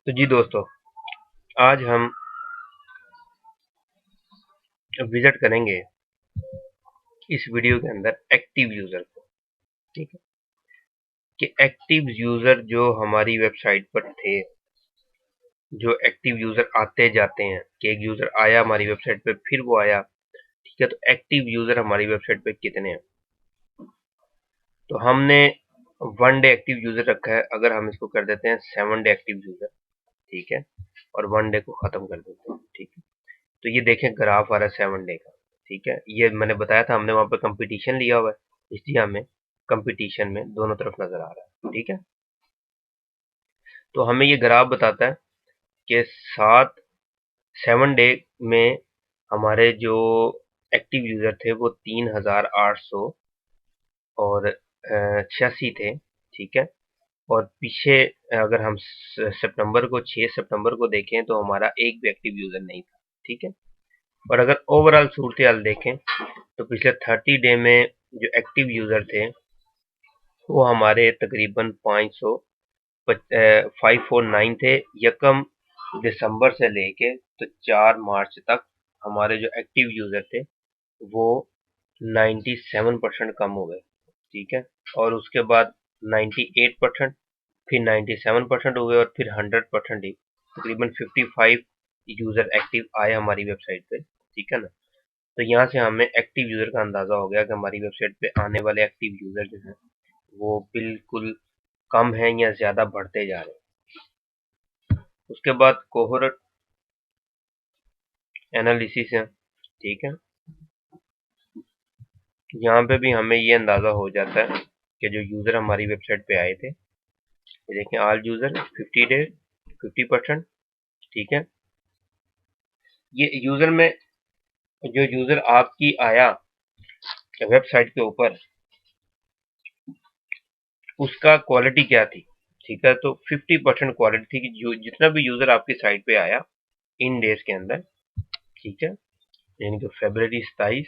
तो जी दोस्तों, आज हम विजिट करेंगे इस वीडियो के अंदर एक्टिव यूजर को। ठीक है कि एक्टिव यूजर जो हमारी वेबसाइट पर थे, जो एक्टिव यूजर आते जाते हैं कि एक यूजर आया हमारी वेबसाइट पे फिर वो आया। ठीक है, तो एक्टिव यूजर हमारी वेबसाइट पे कितने हैं? तो हमने 1 डे एक्टिव यूजर रखा है। अगर हम इसको कर देते हैं 7 डे एक्टिव यूजर, ठीक है, और 1 डे को खत्म कर देते हैं। ठीक है, तो ये देखें ग्राफ आ रहा है 7 डे का। ठीक है, ये मैंने बताया था, हमने वहां पर कंपटीशन लिया हुआ है, इसलिए हमें कंपटीशन में दोनों तरफ नजर आ रहा है। ठीक है, तो हमें ये ग्राफ बताता है कि 7 डे में हमारे जो एक्टिव यूजर थे वो 3800 और 86 थे। ठीक है, और पीछे अगर हम सितंबर को 6 सितंबर को देखें तो हमारा एक भी एक्टिव यूजर नहीं था। ठीक है, और अगर ओवरऑल सूरत हाल देखें तो पिछले 30 डे में जो एक्टिव यूजर थे वो हमारे तकरीबन 549 थे। यकम दिसंबर से लेके तो 4 मार्च तक हमारे जो एक्टिव यूजर थे वो 97% कम हो गए। ठीक है, और उसके बाद 98%, फिर 97% हो गए, और फिर 100% ही तकरीबन 55 यूजर एक्टिव आए हमारी वेबसाइट पे। ठीक है ना, तो यहाँ से हमें एक्टिव यूजर का अंदाजा हो गया कि हमारी वेबसाइट पे आने वाले एक्टिव यूजर जो हैं वो बिल्कुल कम हैं या ज्यादा बढ़ते जा रहे हैं। उसके बाद कोहोर्ट एनालिसिस है। ठीक है, यहाँ पे भी हमें ये अंदाजा हो जाता है कि जो यूजर हमारी वेबसाइट पे आए थे, ये देखें ऑल यूजर 50 डे 50%। ठीक है, ये यूजर में जो यूजर आपकी आया वेबसाइट के ऊपर उसका क्वालिटी क्या थी? ठीक है, तो 50% क्वालिटी थी कि जो जितना भी यूजर आपकी साइट पे आया इन डेज के अंदर, ठीक है, यानी कि फरवरी 27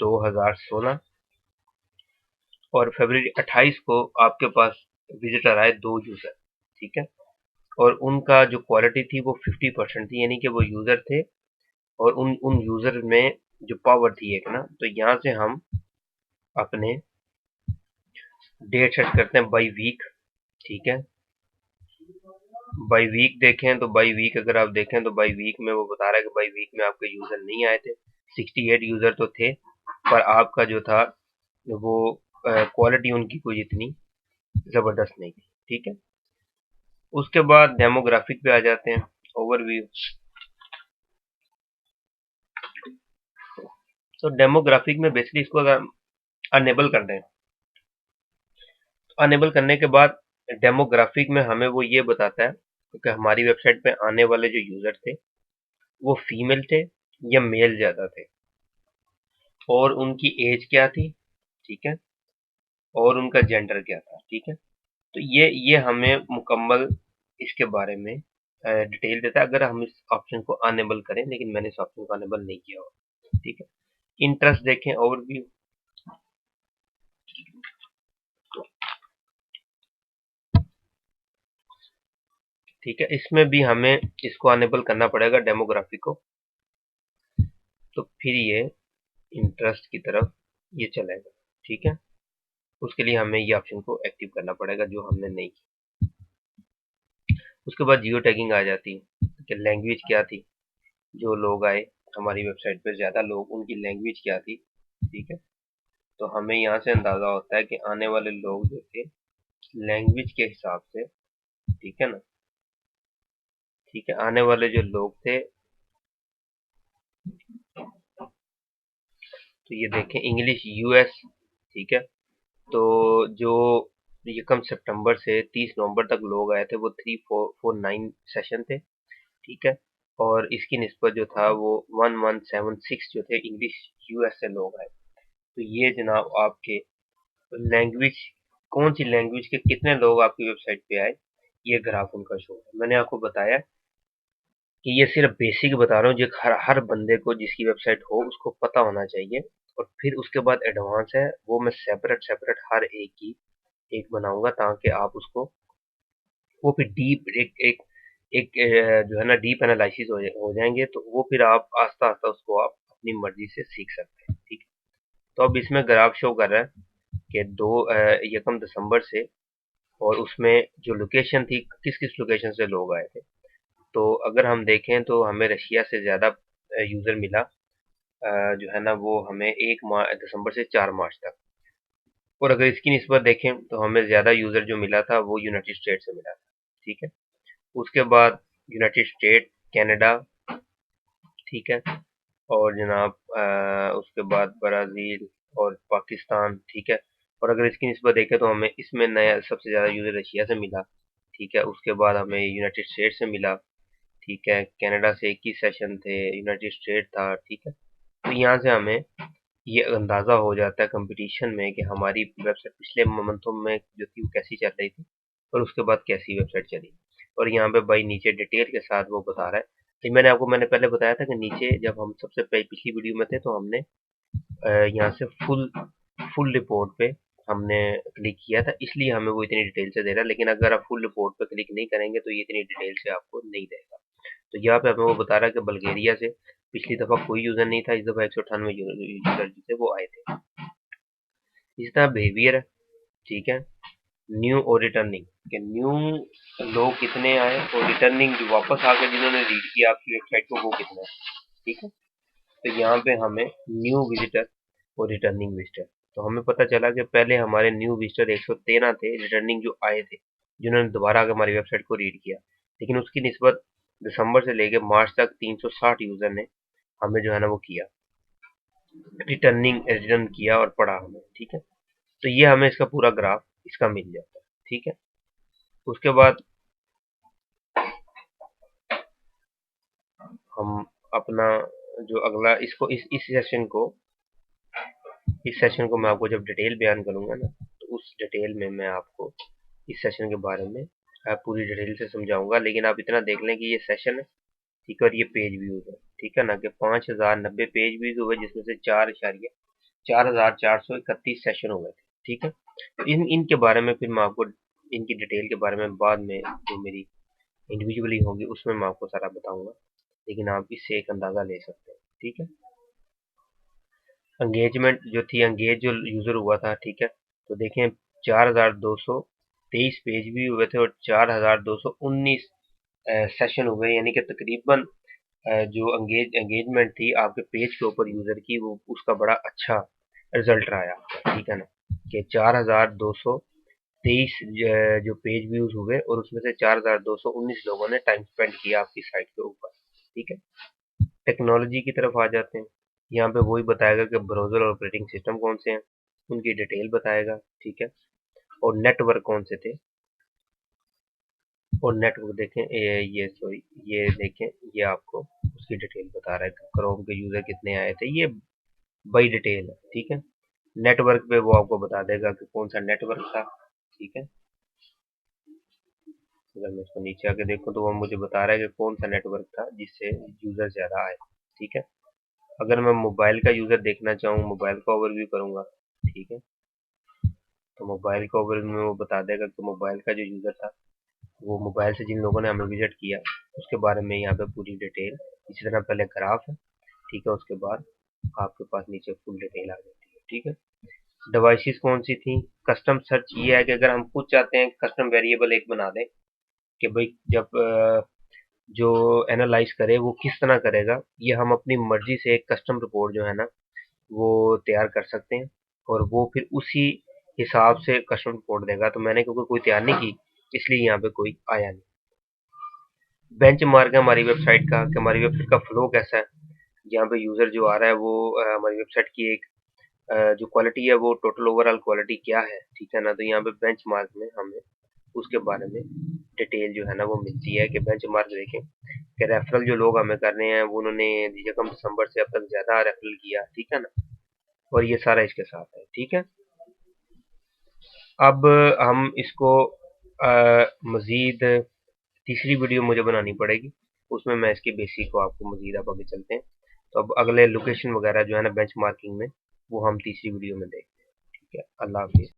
2016 और फरवरी 28 को आपके पास विजिटर आए 2 यूजर। ठीक है, और उनका जो क्वालिटी थी वो 50% थी, यानी कि वो यूजर थे और उन उन यूजर में जो पावर थी एक ना, तो यहाँ से हम अपने डेट सेट करते हैं बाई वीक। ठीक है, बाई वीक देखें तो बाई वीक अगर आप देखें तो बाई वीक में वो बता रहा है कि बाई वीक में आपके यूजर नहीं आए थे। 68 यूजर तो थे, पर आपका जो था वो क्वालिटी उनकी कोई इतनी जबरदस्त नहीं थी। ठीक है, उसके बाद डेमोग्राफिक पे आ जाते हैं, ओवरव्यू। तो डेमोग्राफिक में बेसिकली इसको अगर अनेबल कर दें, अनेबल करने के बाद डेमोग्राफिक में हमें वो ये बताता है कि हमारी वेबसाइट पे आने वाले जो यूजर थे वो फीमेल थे या मेल ज्यादा थे, और उनकी एज क्या थी। ठीक है, और उनका जेंडर क्या था। ठीक है, तो ये हमें मुकम्मल इसके बारे में डिटेल देता है अगर हम इस ऑप्शन को अनेबल करें, लेकिन मैंने इस ऑप्शन को अनेबल नहीं किया हुआ। ठीक है, इंटरेस्ट देखें, ओवरव्यू। ठीक है, इसमें भी हमें इसको अनेबल करना पड़ेगा डेमोग्राफी को, तो फिर ये इंटरेस्ट की तरफ ये चलेगा। ठीक है, उसके लिए हमें ये ऑप्शन को एक्टिव करना पड़ेगा जो हमने नहीं किया। उसके बाद जियो टैगिंग आ जाती है कि लैंग्वेज क्या थी, जो लोग आए हमारी वेबसाइट पे ज्यादा लोग, उनकी लैंग्वेज क्या थी। ठीक है, तो हमें यहाँ से अंदाजा होता है कि आने वाले लोग जो थे लैंग्वेज के हिसाब से, ठीक है ना, ठीक है, आने वाले जो लोग थे, तो ये देखें इंग्लिश यूएस। ठीक है, तो जो ये कम सितंबर से 30 नवंबर तक लोग आए थे वो 3449 सेशन थे। ठीक है, और इसकी निस्बत जो था वो 1176 जो थे इंग्लिश यूएस से लोग आए। तो ये जनाब आपके लैंग्वेज, कौन सी लैंग्वेज के कितने लोग आपकी वेबसाइट पे आए, ये ग्राफ उनका शो है। मैंने आपको बताया कि ये सिर्फ बेसिक बता रहा हूँ जो हर बंदे को जिसकी वेबसाइट हो उसको पता होना चाहिए, और फिर उसके बाद एडवांस है वो मैं सेपरेट सेपरेट हर एक की एक बनाऊंगा ताकि आप उसको वो फिर डीप एक एक जो है ना डीप एनालिसिस हो जाएंगे, तो वो फिर आप आस्ता आस्ता उसको आप अपनी मर्जी से सीख सकते हैं। ठीक है, तो अब इसमें ग्राफ शो कर रहा है कि 1 दिसंबर से, और उसमें जो लोकेशन थी, किस किस लोकेशन से लोग आए थे। तो अगर हम देखें तो हमें रशिया से ज़्यादा यूज़र मिला, जो है ना वो हमें 1 दिसंबर से 4 मार्च तक। और अगर इसकी निस्बत देखें तो हमें ज़्यादा यूज़र जो मिला था वो यूनाइटेड स्टेट से मिला था। ठीक है, उसके बाद यूनाइटेड स्टेट, कनाडा, ठीक है, और जनाब उसके बाद ब्राज़ील और पाकिस्तान। ठीक है, और अगर इसकी निस्बत देखें तो हमें इसमें नया सबसे ज़्यादा यूज़र रशिया से मिला। ठीक है, उसके बाद हमें यूनाइटेड स्टेट से मिला। ठीक है, कनाडा से 21 सेशन थे, यूनाइटेड स्टेट था। ठीक है, तो यहाँ से हमें ये अंदाज़ा हो जाता है कंपटीशन में कि हमारी वेबसाइट पिछले मंथों में जो थी वो कैसी चल रही थी, और उसके बाद कैसी वेबसाइट चली। और यहाँ पे भाई नीचे डिटेल के साथ वो बता रहा है। तो मैंने पहले बताया था कि नीचे जब हम सबसे पिछली वीडियो में थे तो हमने यहाँ से फुल रिपोर्ट पे हमने क्लिक किया था, इसलिए हमें वो इतनी डिटेल से दे रहा है। लेकिन अगर आप फुल रिपोर्ट पे क्लिक नहीं करेंगे तो ये इतनी डिटेल से आपको नहीं देगा। तो यहाँ पे हमें वो बता रहा है कि बल्गेरिया से पिछली दफा कोई यूजर नहीं था, इस दफा 198 यूजर जो थे वो आए थे। इस तरह बिहेवियर है। ठीक है, न्यू और रिटर्निंग के न्यू लोग कितने आए, और रिटर्निंग जो वापस आके जिन्होंने रीड किया आपकी वेबसाइट को वो कितने हैं। ठीक है, तो यहाँ पे हमें न्यू विजिटर और रिटर्निंग विजिटर, तो हमें पता चला कि पहले हमारे न्यू विजिटर 113 थे, रिटर्निंग जो आए थे जिन्होंने दोबारा आकर हमारी वेबसाइट को रीड किया। लेकिन उसकी निस्बत दिसंबर से लेकर मार्च तक 360 यूजर ने हमें जो है ना वो किया, रिटर्न किया और पढ़ा हमें। ठीक है, तो ये हमें इसका पूरा ग्राफ इसका मिल जाता है। ठीक है, उसके बाद हम अपना जो अगला इसको इस सेशन को मैं आपको जब डिटेल बयान करूंगा ना, तो उस डिटेल में मैं आपको इस सेशन के बारे में पूरी डिटेल से समझाऊंगा। लेकिन आप इतना देख लें कि ये सेशन है, ठीक है, और ये पेज व्यूज है। ठीक है ना, कि 5090 पेज व्यूज हुए, जिसमें से 4431 सेशन हो गए थे। ठीक है, तो इनके बारे में फिर मैं आपको इनकी डिटेल के बारे में बाद में जो मेरी इंडिविजुअली होगी उसमें मैं आपको सारा बताऊंगा। लेकिन आप इससे एक अंदाजा ले सकते हैं। ठीक है, एंगेजमेंट जो थी, एंगेज जो यूजर हुआ था, ठीक है, तो देखें 4223 पेज भी हुए थे और 4219 सेशन हुए, यानी कि तकरीबन जो एंगेजमेंट थी आपके पेज के ऊपर यूजर की, वो उसका बड़ा अच्छा रिजल्ट रहा है आपका। ठीक है ना, कि 4223 जो पेज व्यूज हुए और उसमें से 4219 लोगों ने टाइम स्पेंड किया आपकी साइट के ऊपर। ठीक है, टेक्नोलॉजी की तरफ आ जाते हैं। यहाँ पे वही बताएगा कि ब्राउज़र और ऑपरेटिंग सिस्टम कौन से हैं, उनकी डिटेल बताएगा। ठीक है, और नेटवर्क कौन से थे, और नेटवर्क देखें ये देखें, ये आपको उसकी डिटेल बता रहा है कि क्रोम के यूज़र कितने आए थे, ये बड़ी डिटेल है। ठीक है, नेटवर्क पे वो आपको बता देगा कि कौन सा नेटवर्क था। ठीक है, अगर मैं इसको नीचे आके देखूँ तो वो मुझे बता रहा है कि कौन सा नेटवर्क था जिससे यूज़र ज़्यादा आए। ठीक है, अगर मैं मोबाइल का यूज़र देखना चाहूँ, मोबाइल का ओवरव्यू करूँगा। ठीक है, तो मोबाइल का ओवरव्यू में वो बता देगा कि मोबाइल का जो यूज़र था, वो मोबाइल से जिन लोगों ने हमें विजिट किया उसके बारे में यहाँ पे पूरी डिटेल। इसी तरह पहले ग्राफ है। ठीक है, उसके बाद आपके पास नीचे फुल डिटेल आ जाती है। ठीक है, डिवाइसेस कौन सी थी, कस्टम सर्च ये है कि अगर हम खुद चाहते हैं कस्टम वेरिएबल एक बना दें कि भाई जब जो एनालाइज करे वो किस तरह करेगा, ये हम अपनी मर्जी से एक कस्टम रिपोर्ट जो है ना वो तैयार कर सकते हैं, और वो फिर उसी हिसाब से कस्टम रिपोर्ट देगा। तो मैंने क्योंकि कोई तैयार नहीं की, इसलिए यहाँ पे कोई आया नहीं। बेंच मार्क है हमारी वेबसाइट का कि हमारी वेबसाइट का फ्लो कैसा है। यहाँ पे यूजर जो आ रहा है वो हमारी वेबसाइट की एक जो क्वालिटी है वो टोटल ओवरऑल क्वालिटी क्या है। ठीक है ना, तो यहाँ पे बेंच मार्क में हमें उसके बारे में डिटेल जो है ना वो मिलती है कि बेंच मार्क देखें कि रेफरल जो लोग हमें कर रहे हैं वो उन्होंने कम दिसंबर से अब तक ज्यादा रेफरल किया। ठीक है ना, और ये सारा इसके साथ है। ठीक है, अब हम इसको मजीद तीसरी वीडियो मुझे बनानी पड़ेगी, उसमें मैं इसके बेसिक को आपको मजीद आप आगे चलते हैं। तो अब अगले लोकेशन वगैरह जो है ना बेंच मार्किंग में, वो हम तीसरी वीडियो में देखते हैं। ठीक है, अल्लाह हाफिज़।